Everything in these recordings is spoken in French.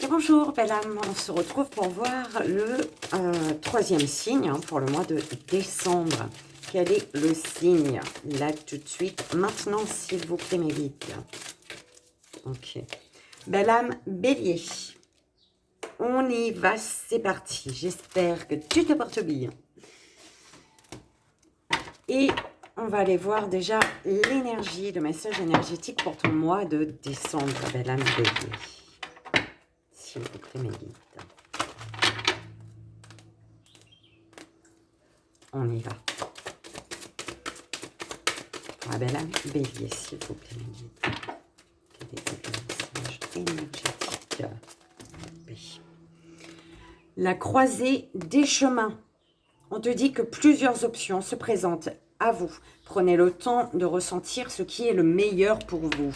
Bonjour belle âme, on se retrouve pour voir le troisième signe pour le mois de décembre. Quel est le signe? Là tout de suite, maintenant s'il vous plaît mes guides. Ok. Belle âme, bélier. On y va, c'est parti. J'espère que tu te portes bien. Et on va aller voir déjà l'énergie, le message énergétique pour ton mois de décembre, belle âme, bélier. S'il vous plaît, mes guides. On y va. La belle âme, bélier, s'il vous plaît, mes guides. Quel est le message énergétique? Oui. La croisée des chemins. On te dit que plusieurs options se présentent à vous. Prenez le temps de ressentir ce qui est le meilleur pour vous.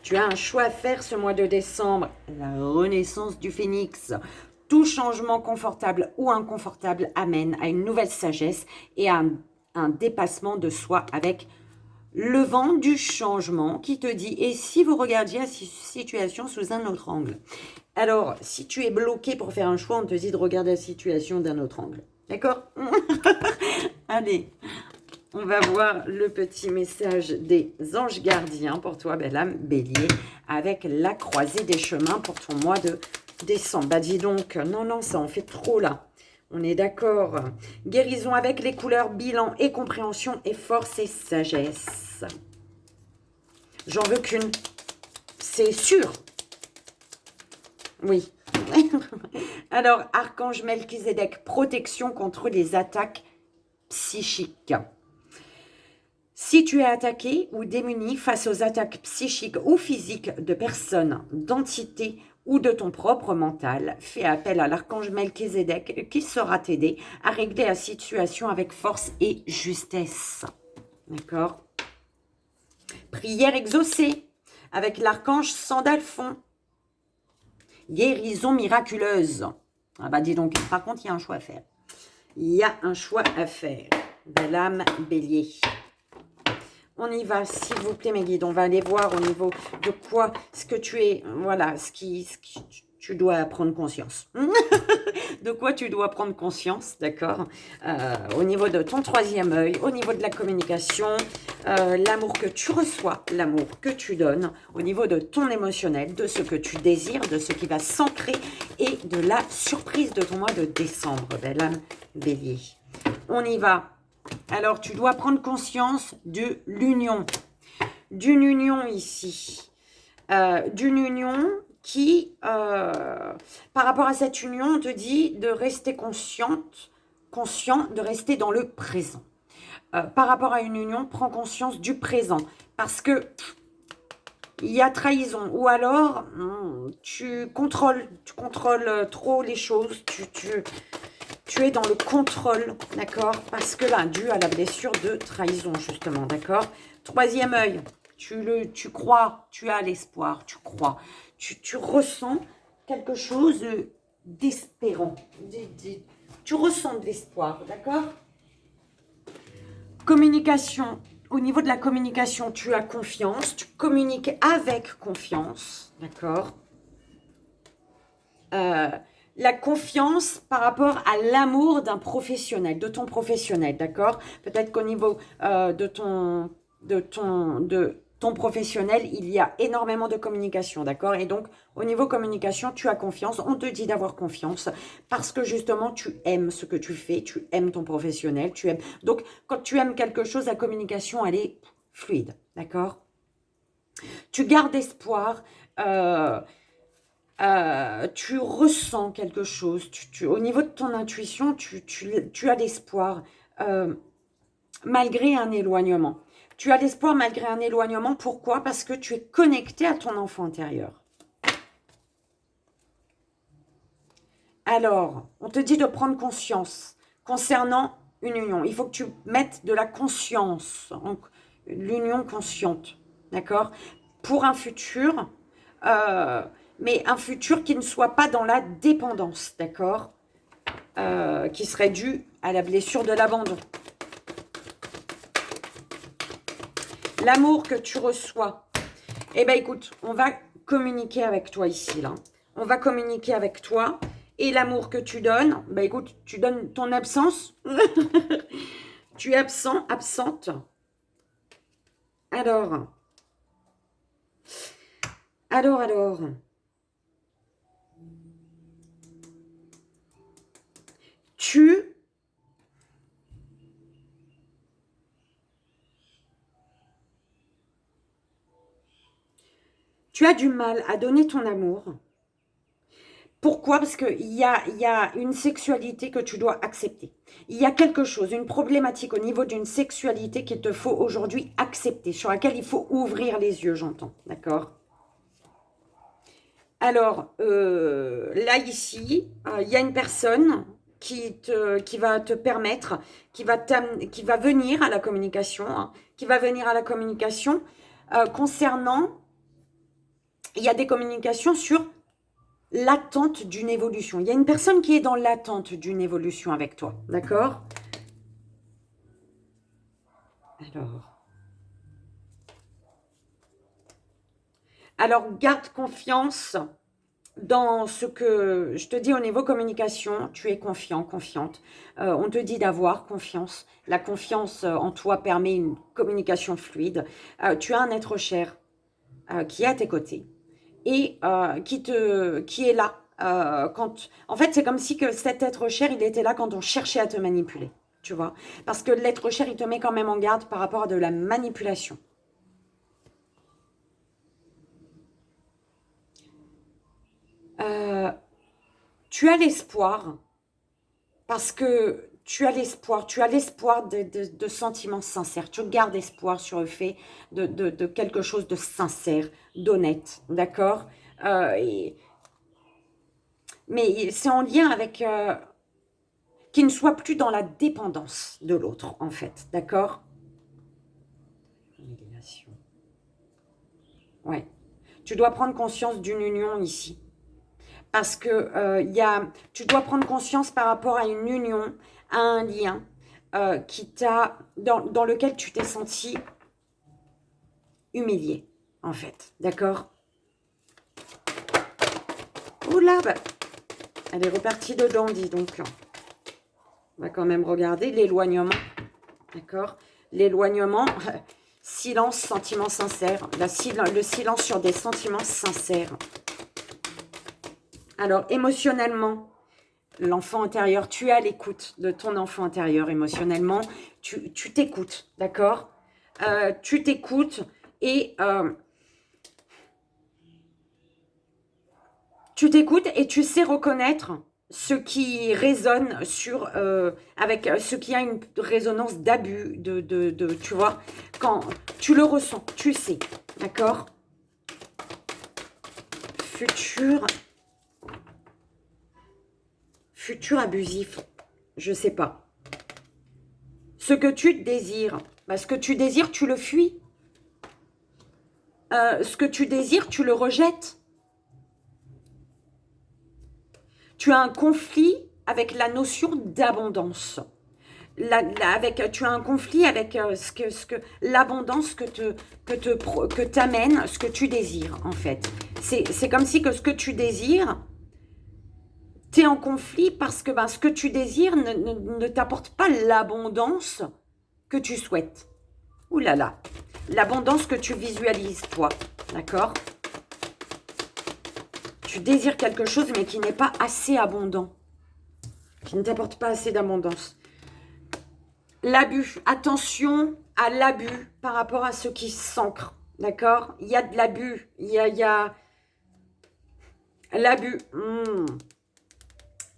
Tu as un choix à faire ce mois de décembre. La renaissance du phénix. Tout changement confortable ou inconfortable amène à une nouvelle sagesse et à un dépassement de soi avec le vent du changement qui te dit « Et si vous regardiez la situation sous un autre angle ?» Alors, si tu es bloqué pour faire un choix, on te dit de regarder la situation d'un autre angle. D'accord? Allez, on va voir le petit message des anges gardiens pour toi, belle âme, bélier, avec la croisée des chemins pour ton mois de décembre. Bah dis donc, non, ça en fait trop là. On est d'accord. Guérison avec les couleurs, bilan et compréhension et force et sagesse. J'en veux qu'une. C'est sûr. Oui. Alors, Archange Melchizedek, protection contre les attaques psychiques. Si tu es attaqué ou démuni face aux attaques psychiques ou physiques de personnes, d'entités ou de ton propre mental, fais appel à l'archange Melchizedek qui saura t'aider à régler la situation avec force et justesse. D'accord? Prière exaucée avec l'archange Sandalphon. Guérison miraculeuse. Ah bah dis donc, par contre, il y a un choix à faire. Il y a un choix à faire. Belle âme, bélier. On y va, s'il vous plaît, mes guides. On va aller voir au niveau de quoi, ce que tu es, voilà, ce qui tu dois prendre conscience. De quoi tu dois prendre conscience, d'accord? Au niveau de ton troisième œil, au niveau de la communication, l'amour que tu reçois, l'amour que tu donnes, au niveau de ton émotionnel, de ce que tu désires, de ce qui va s'ancrer et de la surprise de ton mois de décembre, belle âme, bélier. On y va. Alors, tu dois prendre conscience de l'union. D'une union ici. D'une union qui, par rapport à cette union, on te dit de rester conscient, de rester dans le présent. Par rapport à une union, prends conscience du présent. Parce que il y a trahison. Ou alors, tu contrôles trop les choses. Tu es dans le contrôle, d'accord? Parce que là, dû à la blessure de trahison, justement, d'accord? Troisième œil, tu crois, tu as l'espoir, tu crois. Tu ressens quelque chose d'espérant. Tu ressens de l'espoir, d'accord? Communication. Au niveau de la communication, tu as confiance. Tu communiques avec confiance, d'accord? La confiance par rapport à l'amour d'un professionnel, de ton professionnel, d'accord? Peut-être qu'au niveau de ton professionnel, il y a énormément de communication, d'accord? Et donc, au niveau communication, tu as confiance. On te dit d'avoir confiance parce que justement, tu aimes ce que tu fais, tu aimes ton professionnel, tu aimes. Donc, quand tu aimes quelque chose, la communication, elle est fluide, d'accord? Tu gardes espoir. Tu ressens quelque chose, au niveau de ton intuition, tu as l'espoir malgré un éloignement. Tu as l'espoir malgré un éloignement, pourquoi? Parce que tu es connecté à ton enfant intérieur. Alors, on te dit de prendre conscience concernant une union. Il faut que tu mettes de la conscience, l'union consciente, d'accord? Pour un futur... mais un futur qui ne soit pas dans la dépendance, d'accord? Qui serait dû à la blessure de l'abandon. L'amour que tu reçois. Eh bien, écoute, on va communiquer avec toi ici, là. On va communiquer avec toi. Et l'amour que tu donnes, bah écoute, tu donnes ton absence. Tu es absent, absente. Alors. Tu as du mal à donner ton amour. Pourquoi? Parce qu'il y a une sexualité que tu dois accepter. Il y a quelque chose, une problématique au niveau d'une sexualité qu'il te faut aujourd'hui accepter, sur laquelle il faut ouvrir les yeux, j'entends. D'accord? Alors, là, ici, il y a une personne qui va te permettre, qui va venir à la communication, hein, qui va venir à la communication concernant, il y a des communications sur l'attente d'une évolution. Il y a une personne qui est dans l'attente d'une évolution avec toi, d'accord? Alors, garde confiance dans ce que je te dis au niveau communication. Tu es confiant, confiante. On te dit d'avoir confiance. La confiance en toi permet une communication fluide. Tu as un être cher qui est à tes côtés et qui est là. En fait, c'est comme si que cet être cher, il était là quand on cherchait à te manipuler, tu vois. Parce que l'être cher, il te met quand même en garde par rapport à de la manipulation. Tu as l'espoir, parce que tu as l'espoir de sentiments sincères. Tu gardes espoir sur le fait de quelque chose de sincère, d'honnête, d'accord? Mais c'est en lien avec qu'il ne soit plus dans la dépendance de l'autre, en fait, d'accord? Ouais. Tu dois prendre conscience d'une union ici. Parce que tu dois prendre conscience par rapport à une union, à un lien dans lequel tu t'es senti humilié, en fait. D'accord? Oula, bah, elle est repartie dedans, dis donc. On va quand même regarder l'éloignement. D'accord? L'éloignement, silence, sentiment sincère. Le silence sur des sentiments sincères. Alors, émotionnellement, l'enfant intérieur, tu es à l'écoute de ton enfant intérieur émotionnellement. Tu t'écoutes, d'accord? Tu t'écoutes et tu sais reconnaître ce qui résonne avec ce qui a une résonance d'abus, tu vois, quand tu le ressens, tu sais, d'accord? Futur abusif, je sais pas. Ce que tu désires, ce que tu désires, tu le fuis. Ce que tu désires, tu le rejettes. Tu as un conflit avec la notion d'abondance. Tu as un conflit avec l'abondance que t'amène ce que tu désires, en fait. C'est comme si que ce que tu désires, tu es en conflit parce que ce que tu désires ne t'apporte pas l'abondance que tu souhaites. Ouh là là, l'abondance que tu visualises, toi, d'accord? Tu désires quelque chose, mais qui n'est pas assez abondant, qui ne t'apporte pas assez d'abondance. L'abus, attention à l'abus par rapport à ce qui s'ancre, d'accord? Il y a de l'abus, il y a l'abus.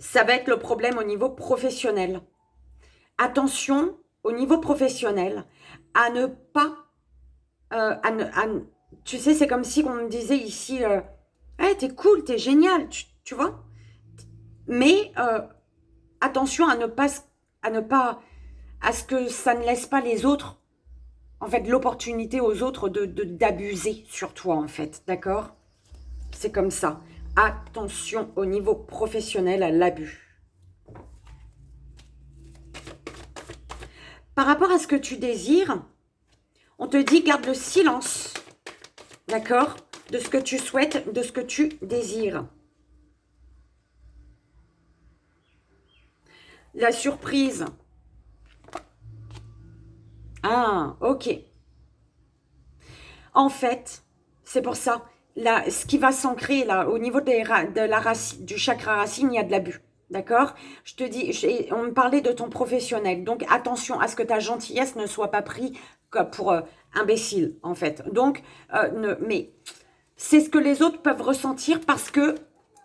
Ça va être le problème au niveau professionnel. Attention au niveau professionnel à ne pas... tu sais, c'est comme si on me disait ici, hey, t'es cool, t'es génial, tu vois? Mais attention à ce que ça ne laisse pas les autres, en fait, l'opportunité aux autres d'abuser sur toi, en fait, d'accord? C'est comme ça. Attention au niveau professionnel à l'abus. Par rapport à ce que tu désires, on te dit garde le silence, d'accord? De ce que tu souhaites, de ce que tu désires. La surprise. Ah, ok. En fait, c'est pour ça. Là, ce qui va s'ancrer là, au niveau de la racine, du chakra racine, il y a de l'abus. D'accord? Je te dis, on me parlait de ton professionnel. Donc, attention à ce que ta gentillesse ne soit pas prise pour imbécile, en fait. Donc, mais c'est ce que les autres peuvent ressentir parce que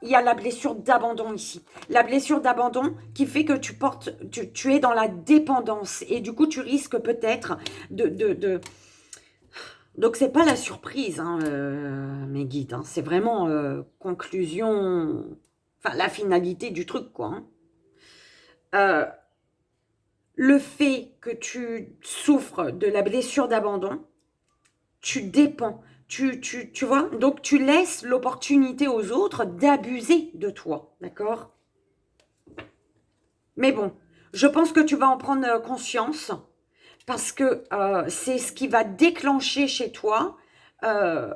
il y a la blessure d'abandon ici. La blessure d'abandon qui fait que tu es dans la dépendance. Et du coup, tu risques peut-être de. Donc, c'est pas la surprise, hein, mes guides. Hein. C'est vraiment conclusion, enfin, la finalité du truc, quoi. Hein. Euh, le fait que tu souffres de la blessure d'abandon, tu dépends. Tu vois? Donc, tu laisses l'opportunité aux autres d'abuser de toi, d'accord? Mais bon, je pense que tu vas en prendre conscience parce que c'est ce qui va déclencher chez toi. euh,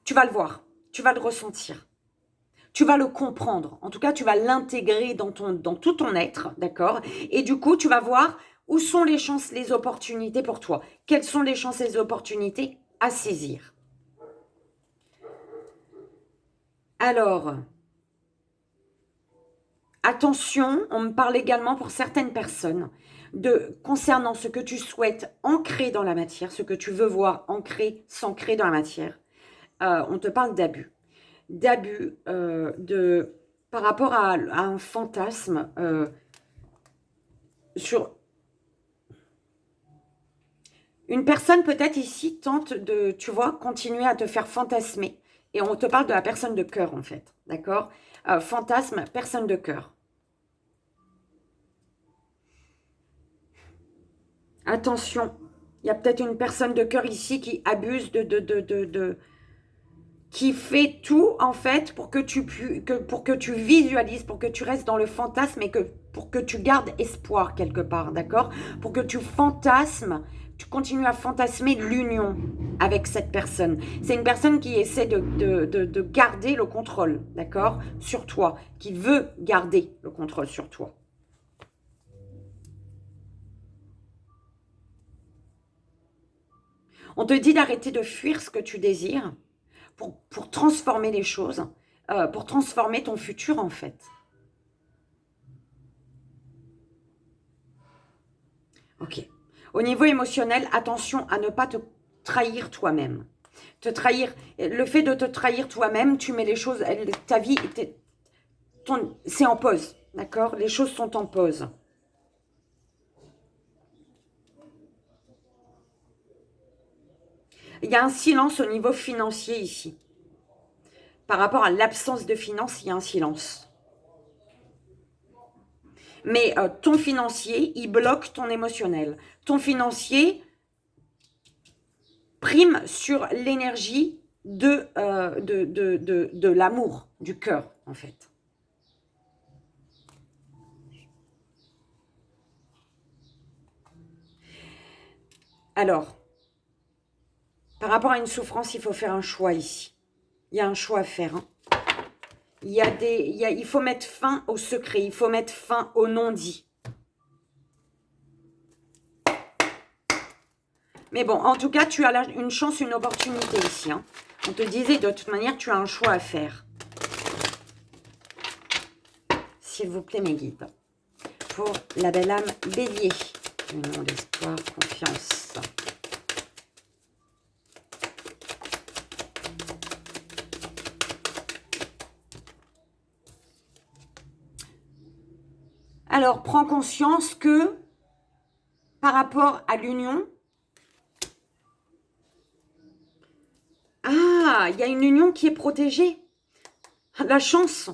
Tu vas le voir, tu vas le ressentir, tu vas le comprendre. En tout cas, tu vas l'intégrer dans tout ton être, d'accord? Et du coup, tu vas voir où sont les chances, les opportunités pour toi. Quelles sont les chances et les opportunités à saisir? Alors, attention, on me parle également pour certaines personnes concernant ce que tu souhaites ancrer dans la matière, ce que tu veux voir ancré, s'ancrer dans la matière. On te parle d'abus. D'abus par rapport à un fantasme sur une personne peut-être ici tente de, tu vois, continuer à te faire fantasmer. Et on te parle de la personne de cœur en fait, d'accord? Fantasme, personne de cœur. Attention, il y a peut-être une personne de cœur ici qui abuse qui fait tout en fait pour que tu visualises, pour que tu restes dans le fantasme et pour que tu gardes espoir quelque part, d'accord? Pour que tu fantasmes, tu continues à fantasmer l'union avec cette personne. C'est une personne qui essaie de garder le contrôle, d'accord? Sur toi, qui veut garder le contrôle sur toi. On te dit d'arrêter de fuir ce que tu désires pour transformer les choses, pour transformer ton futur en fait. Ok. Au niveau émotionnel, attention à ne pas te trahir toi-même. Te trahir, le fait de te trahir toi-même, tu mets les choses, ta vie, c'est en pause, d'accord? Les choses sont en pause. Il y a un silence au niveau financier ici. Par rapport à l'absence de finances, il y a un silence. Mais ton financier, il bloque ton émotionnel. Ton financier prime sur l'énergie de l'amour, du cœur, en fait. Alors, par rapport à une souffrance, il faut faire un choix ici. Il y a un choix à faire. Hein. Il faut mettre fin au secret, il faut mettre fin au non-dit. Mais bon, en tout cas, tu as une chance, une opportunité ici. Hein. On te disait, de toute manière, tu as un choix à faire. S'il vous plaît, mes guides. Pour la belle âme bélier. Union d'espoir, confiance. Alors, prends conscience que par rapport à l'union, il y a une union qui est protégée. La chance.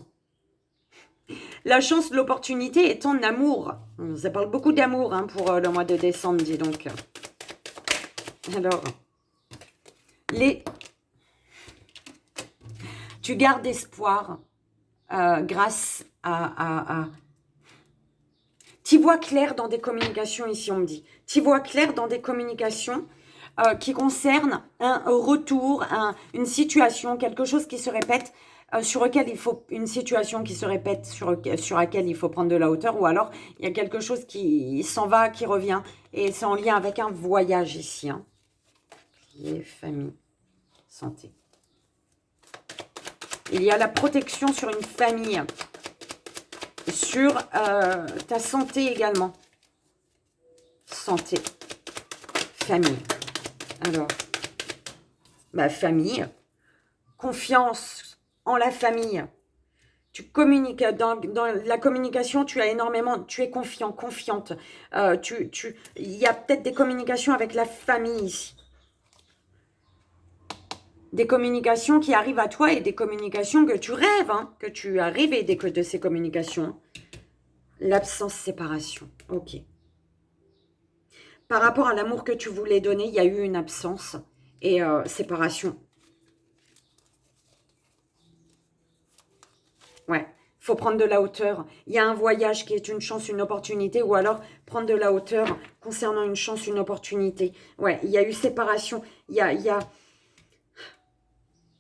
La chance, l'opportunité est en amour. Ça parle beaucoup d'amour hein, pour le mois de décembre, dis donc. Alors, tu gardes espoir grâce à... Tu vois clair dans des communications, ici on me dit. Tu vois clair dans des communications qui concerne un retour, une situation, quelque chose qui se répète, sur lequel il faut, une situation qui se répète, sur laquelle il faut prendre de la hauteur, ou alors il y a quelque chose qui s'en va, qui revient, et c'est en lien avec un voyage ici. Hein. Famille, santé. Il y a la protection sur une famille, sur ta santé également. Santé, famille. Alors, famille, confiance en la famille. Tu communiques, dans la communication, tu as énormément, tu es confiant, confiante. Il y a peut-être des communications avec la famille ici. Des communications qui arrivent à toi et des communications que tu rêves, hein, que tu as rêvé de ces communications. L'absence, séparation. Ok. Par rapport à l'amour que tu voulais donner, il y a eu une absence et séparation. Ouais, il faut prendre de la hauteur. Il y a un voyage qui est une chance, une opportunité, ou alors prendre de la hauteur concernant une chance, une opportunité. Ouais, il y a eu séparation. Il y a...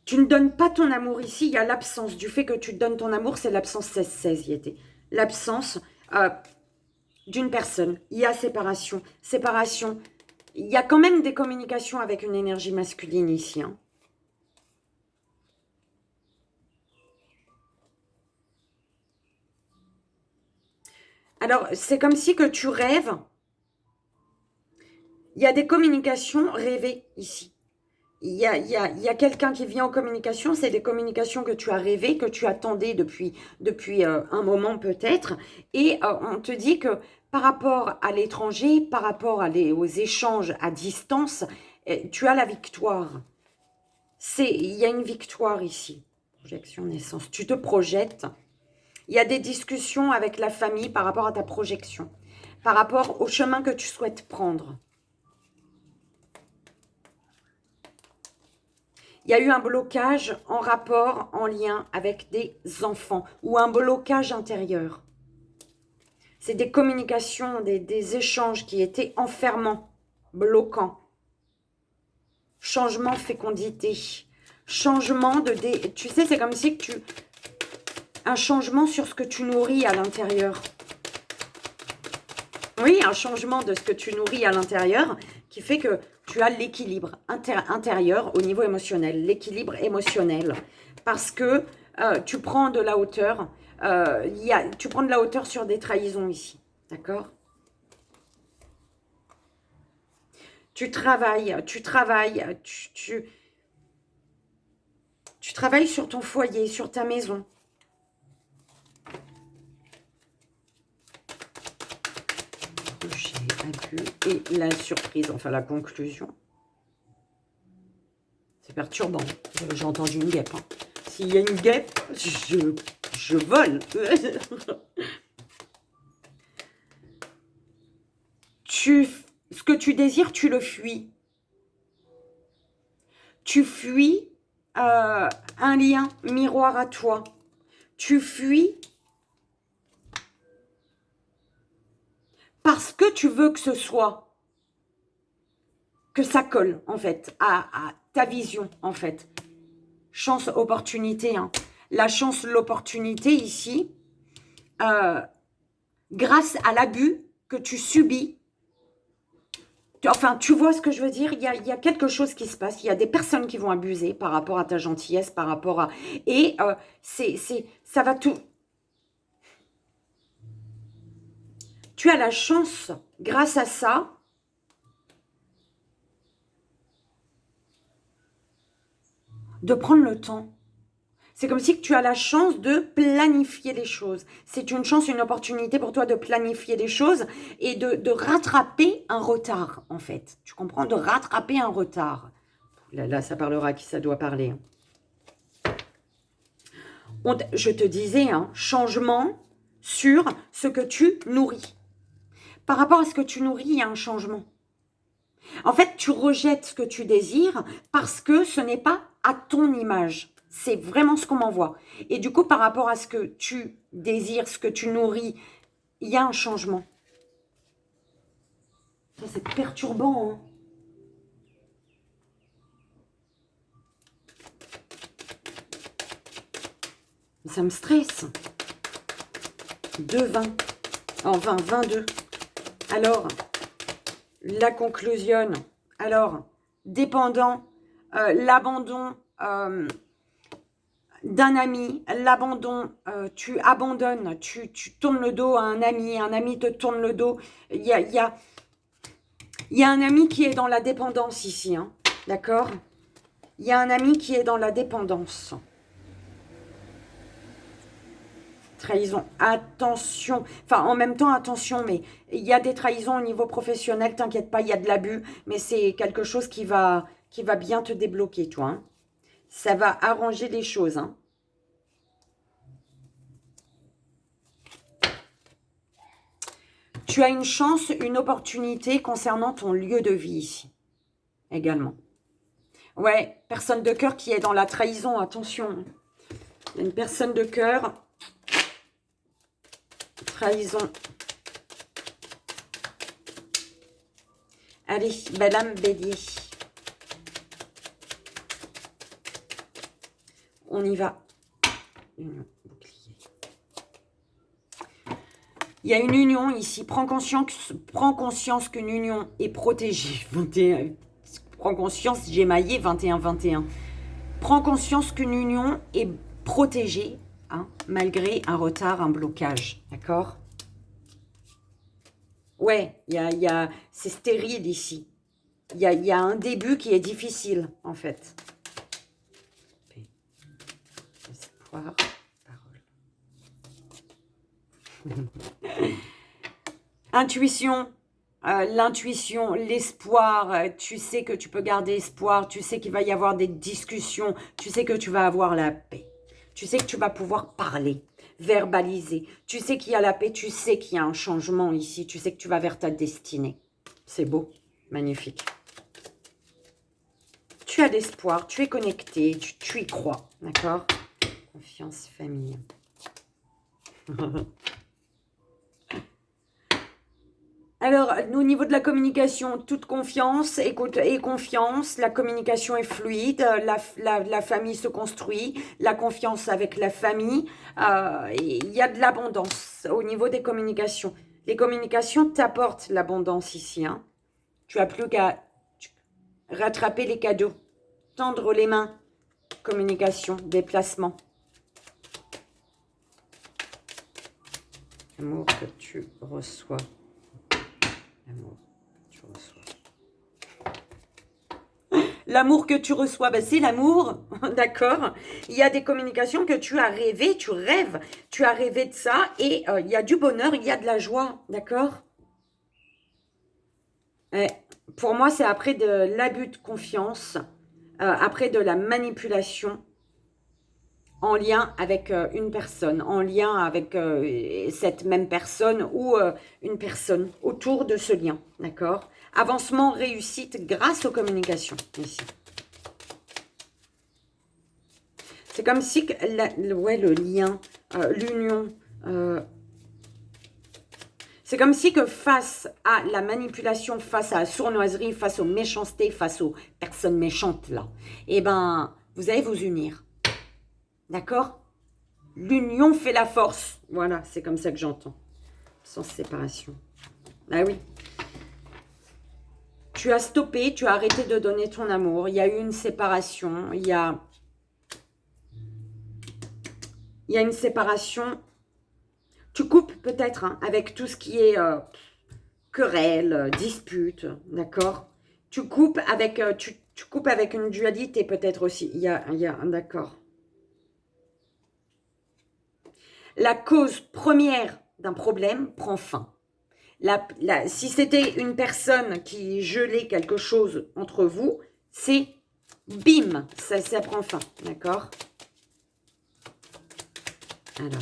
Tu ne donnes pas ton amour ici, il y a l'absence. Du fait que tu donnes ton amour, c'est l'absence 16-16, y était. L'absence d'une personne. Il y a séparation. Séparation. Il y a quand même des communications avec une énergie masculine ici. Hein. Alors, c'est comme si que tu rêves. Il y a des communications rêvées ici. Il y a quelqu'un qui vient en communication, c'est des communications que tu as rêvées, que tu attendais depuis un moment peut-être. Et on te dit que par rapport à l'étranger, par rapport aux échanges à distance, tu as la victoire. Il y a une victoire ici. Projection, naissance. Tu te projettes. Il y a des discussions avec la famille par rapport à ta projection, par rapport au chemin que tu souhaites prendre. Il y a eu un blocage en rapport, en lien avec des enfants ou un blocage intérieur. C'est des communications, des échanges qui étaient enfermants, bloquants. Changement fécondité. Changement tu sais, c'est comme si que un changement sur ce que tu nourris à l'intérieur. Oui, un changement de ce que tu nourris à l'intérieur qui fait que tu as l'équilibre intérieur au niveau émotionnel, l'équilibre émotionnel. Parce que tu prends de la hauteur, tu prends de la hauteur sur des trahisons ici. D'accord ? Tu travailles sur ton foyer, sur ta maison. Et la surprise, enfin la conclusion. C'est perturbant. J'ai entendu une guêpe. Hein. S'il y a une guêpe, je vole. Ce que tu désires, tu le fuis. Tu fuis un lien miroir à toi. Tu fuis parce que tu veux que ce soit, que ça colle, en fait, à ta vision, en fait. Chance, opportunité. Hein. La chance, l'opportunité, ici, grâce à l'abus que tu subis. Enfin, tu vois ce que je veux dire, il y a quelque chose qui se passe. Il y a des personnes qui vont abuser par rapport à ta gentillesse, par rapport à... Et ça va tout... Tu as la chance, grâce à ça, de prendre le temps. C'est comme si tu as la chance de planifier les choses. C'est une chance, une opportunité pour toi de planifier les choses et de rattraper un retard, en fait. Tu comprends? De rattraper un retard. Là, ça parlera à qui ça doit parler. Je te disais, hein, changement sur ce que tu nourris. Par rapport à ce que tu nourris, il y a un changement. En fait, tu rejettes ce que tu désires parce que ce n'est pas à ton image. C'est vraiment ce qu'on m'envoie. Et du coup, par rapport à ce que tu désires, ce que tu nourris, il y a un changement. Ça, c'est perturbant. Hein. Ça me stresse. 2, 20. En 20, 22. Alors, la conclusion. Alors, dépendant, l'abandon d'un ami, l'abandon, tu abandonnes, tu tournes le dos à un ami te tourne le dos. Il y a un ami qui est dans la dépendance ici, hein, d'accord? Il y a un ami qui est dans la dépendance. Trahison, attention, enfin en même temps attention, mais il y a des trahisons au niveau professionnel, t'inquiète pas, il y a de l'abus, mais c'est quelque chose qui va bien te débloquer, toi. Hein. Ça va arranger les choses. Hein. Tu as une chance, une opportunité concernant ton lieu de vie ici, également. Ouais, personne de cœur qui est dans la trahison, attention. Il y a une personne de cœur... Trahison. Allez, belle âme bélier. On y va. Union, bouclier. Il y a une union ici. Prends conscience qu'une union est protégée. 21. Prends conscience, j'ai maillé 21, 21. Prends conscience qu'une union est protégée. Hein, malgré un retard, un blocage, d'accord? Ouais, c'est stérile ici. Il y a un début qui est difficile, en fait. Espoir, parole. Intuition, l'intuition, l'espoir. Tu sais que tu peux garder espoir. Tu sais qu'il va y avoir des discussions. Tu sais que tu vas avoir la paix. Tu sais que tu vas pouvoir parler, verbaliser. Tu sais qu'il y a la paix, tu sais qu'il y a un changement ici. Tu sais que tu vas vers ta destinée. C'est beau, magnifique. Tu as l'espoir, tu es connecté, tu y crois, d'accord? Confiance, famille. Alors, au niveau de la communication, toute confiance, écoute et confiance, la communication est fluide, la famille se construit, la confiance avec la famille, il y a de l'abondance au niveau des communications. Les communications t'apportent l'abondance ici. Hein. Tu n'as plus qu'à rattraper les cadeaux, tendre les mains, communication, déplacement. L'amour que tu reçois. L'amour que tu reçois. L'amour que tu reçois, ben c'est l'amour, d'accord? Il y a des communications que tu as rêvé, tu rêves, tu as rêvé de ça et il y a du bonheur, il y a de la joie, d'accord? Pour moi, c'est après de l'abus de confiance, après de la manipulation en lien avec une personne, en lien avec cette même personne ou une personne autour de ce lien, d'accord? Avancement, réussite grâce aux communications, ici. C'est comme si le lien, l'union, c'est comme si que face à la manipulation, face à la sournoiserie, face aux méchancetés, face aux personnes méchantes, là, eh ben, vous allez vous unir. D'accord? L'union fait la force. Voilà, c'est comme ça que j'entends. Sans séparation. Ah oui. Tu as stoppé, tu as arrêté de donner ton amour. Il y a eu une séparation. Il y a une séparation. Tu coupes peut-être hein, avec tout ce qui est querelle, dispute. D'accord? Tu coupes avec, tu coupes avec une dualité peut-être aussi. Il y a d'accord. La cause première d'un problème prend fin. Si c'était une personne qui gelait quelque chose entre vous, c'est bim, ça prend fin, d'accord? Alors.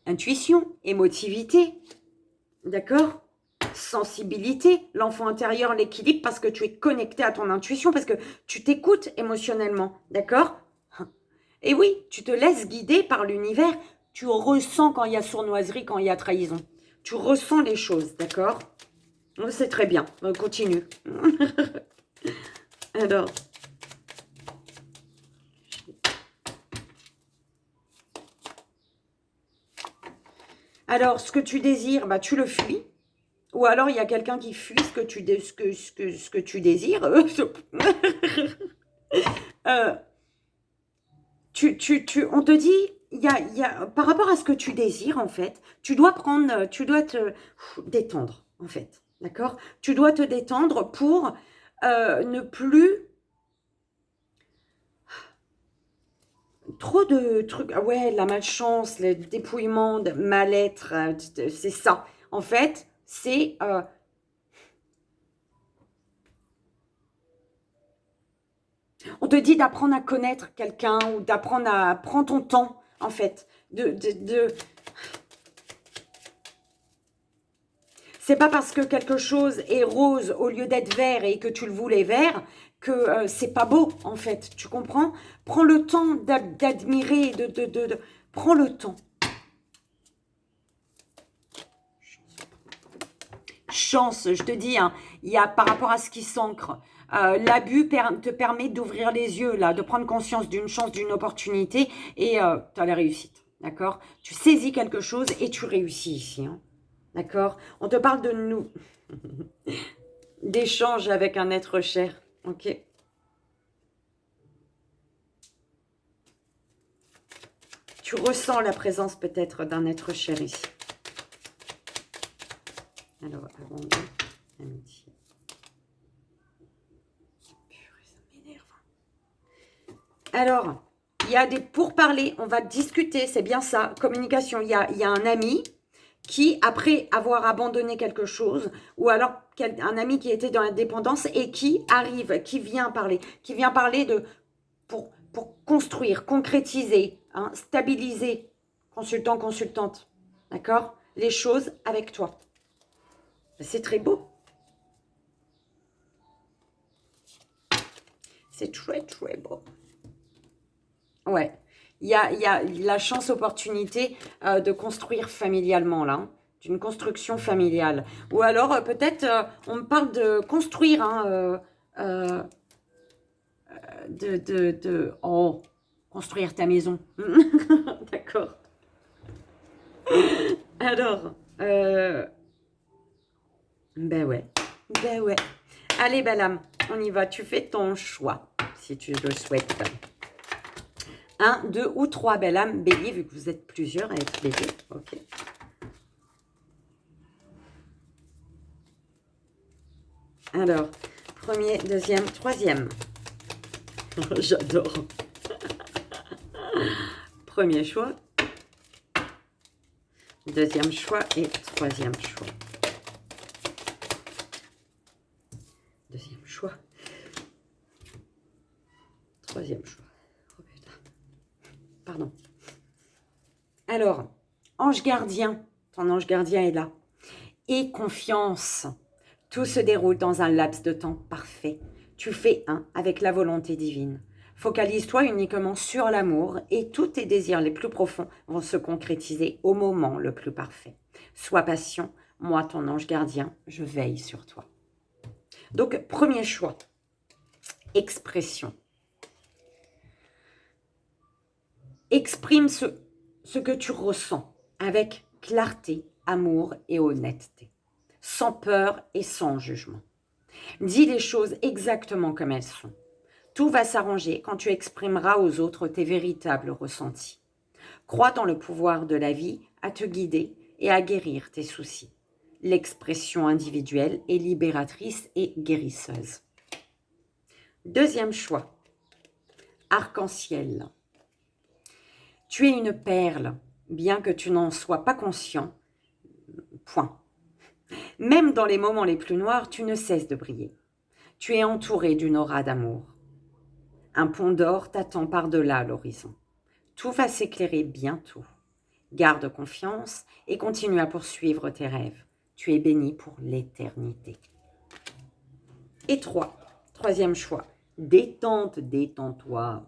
Intuition, émotivité, d'accord? Sensibilité, l'enfant intérieur, l'équilibre, parce que tu es connecté à ton intuition, parce que tu t'écoutes émotionnellement, d'accord? Et oui, tu te laisses guider par l'univers, tu ressens quand il y a sournoiserie, quand il y a trahison. Tu ressens les choses, d'accord? C'est très bien, continue. Alors, ce que tu désires, bah, tu le fuis. Ou alors, il y a quelqu'un qui fuit ce que tu désires. On te dit, par rapport à ce que tu désires, en fait, tu dois te détendre, en fait. D'accord? Tu dois te détendre pour ne plus... Trop de trucs, ah ouais, la malchance, le dépouillement, de mal-être, c'est ça. En fait, c'est... on te dit d'apprendre à connaître quelqu'un ou d'apprendre à prendre ton temps, en fait. C'est pas parce que quelque chose est rose au lieu d'être vert et que tu le voulais vert que c'est pas beau, en fait. Tu comprends? Prends le temps d'admirer, prends le temps. Chance, je te dis, hein, il y a par rapport à ce qui s'ancre. L'abus te permet d'ouvrir les yeux, là, de prendre conscience d'une chance, d'une opportunité et tu as la réussite, d'accord? Tu saisis quelque chose et tu réussis ici, hein, d'accord? On te parle de nous, d'échange avec un être cher, ok? Tu ressens la présence peut-être d'un être cher ici. Alors, abandon, amitié. Purée, ça m'énerve. Alors, il y a des pourparlers, on va discuter, c'est bien ça, communication. Il y a un ami qui, après avoir abandonné quelque chose, ou alors un ami qui était dans la dépendance et qui arrive, qui vient parler pour construire, concrétiser, hein, stabiliser, consultant, consultante, d'accord? Les choses avec toi. C'est très beau. C'est très, très beau. Ouais. Il y a la chance, opportunité de construire familialement, là. Hein, d'une construction familiale. Ou alors, peut-être, on me parle de construire, hein, oh, construire ta maison. D'accord. Alors, ben ouais. Ben ouais. Allez, belle âme, on y va. Tu fais ton choix, si tu le souhaites. 1, 2 ou 3, belle âme, bélier, vu que vous êtes plusieurs à être bélier. Ok. Alors, premier, deuxième, troisième. J'adore. Premier choix. Deuxième choix et troisième choix. Deuxième choix. Troisième choix. Oh putain. Pardon. Alors, ange gardien. Ton ange gardien est là. Et confiance. Tout se déroule dans un laps de temps parfait. Tu fais un avec la volonté divine. Focalise-toi uniquement sur l'amour et tous tes désirs les plus profonds vont se concrétiser au moment le plus parfait. Sois patient, moi ton ange gardien, je veille sur toi. Donc, premier choix, expression. Exprime ce que tu ressens avec clarté, amour et honnêteté, sans peur et sans jugement. Dis les choses exactement comme elles sont. Tout va s'arranger quand tu exprimeras aux autres tes véritables ressentis. Crois dans le pouvoir de la vie à te guider et à guérir tes soucis. L'expression individuelle est libératrice et guérisseuse. Deuxième choix, arc-en-ciel. Tu es une perle, bien que tu n'en sois pas conscient. Point. Même dans les moments les plus noirs, tu ne cesses de briller. Tu es entouré d'une aura d'amour. Un pont d'or t'attend par-delà l'horizon. Tout va s'éclairer bientôt. Garde confiance et continue à poursuivre tes rêves. Tu es béni pour l'éternité. Et troisième choix, détente, détends-toi.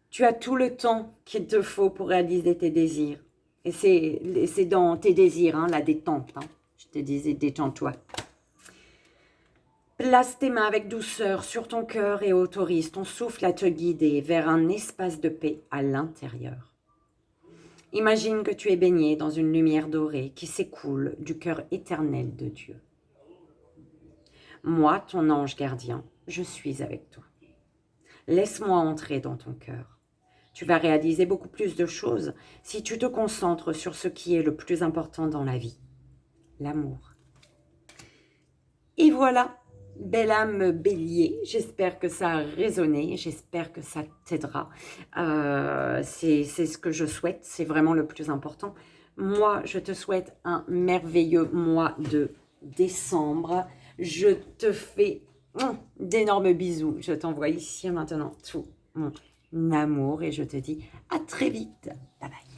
Tu as tout le temps qu'il te faut pour réaliser tes désirs. Et c'est dans tes désirs, hein, la détente. Hein. Je te disais, détends-toi. Place tes mains avec douceur sur ton cœur et autorise ton souffle à te guider vers un espace de paix à l'intérieur. Imagine que tu es baigné dans une lumière dorée qui s'écoule du cœur éternel de Dieu. Moi, ton ange gardien, je suis avec toi. Laisse-moi entrer dans ton cœur. Tu vas réaliser beaucoup plus de choses si tu te concentres sur ce qui est le plus important dans la vie, l'amour. Et voilà, belle âme bélier, j'espère que ça a résonné, j'espère que ça t'aidera. C'est ce que je souhaite, c'est vraiment le plus important. Moi, je te souhaite un merveilleux mois de décembre. Je te fais d'énormes bisous. Je t'envoie ici maintenant tout mon amour et je te dis à très vite. Bye bye.